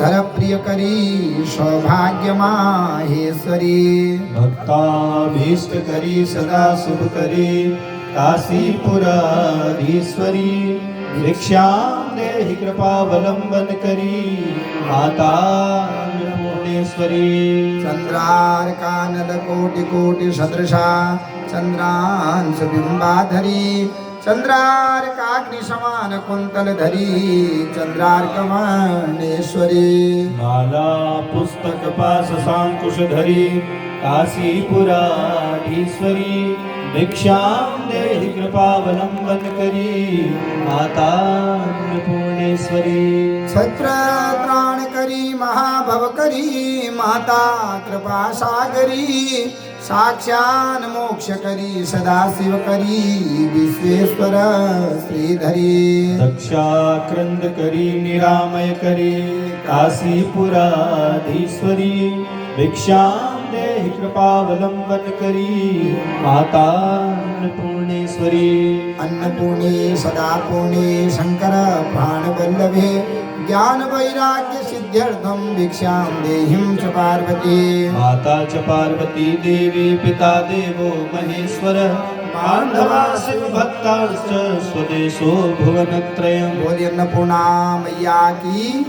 धर प्रिय करी सौभाग्य माहेश्वरी भक्ताभीष्ट करी सदा शुभ करी काशीपुराधीश्वरी भिक्षां देहि कृपावलंबन करी माता अन्नपूर्णेश्वरी चंद्रार्कानल कोटि कोटि सदृशा चंद्रांश बिंबाधरी चंद्रार्काग्नि समान कुंतल धरी चंद्रार्कमणेश्वरी माला पुस्तक पास सांकुश धरी काशीपुराधीश्वरी भिक्षां देहि कृपावलंबन करी माता अन्नपूर्णेश्वरी छत्र त्राण करी महाभव करी माता कृपा सागरी साक्षान मोक्ष करी सदाशिव करी विश्वेश्वर श्रीधरी दक्षाक्रंद करी निरामय करी काशीपुराधीश्वरी भिक्षां देहि कृपावलंबन करी माता अन्नपूर्णेश्वरी अन्नपूर्णे सदा पूर्णे शंकर प्राणवल्लभे ज्ञान वैराग्य सिद्ध्यर्थम भिक्षां देहिं च पार्वती माता च पार्वती देवी पिता देवो महेश्वर बांधवा शिव भक्ताश्च स्वदेशो भुवनत्रयम् बोलिए अन्नपूर्णा मैया की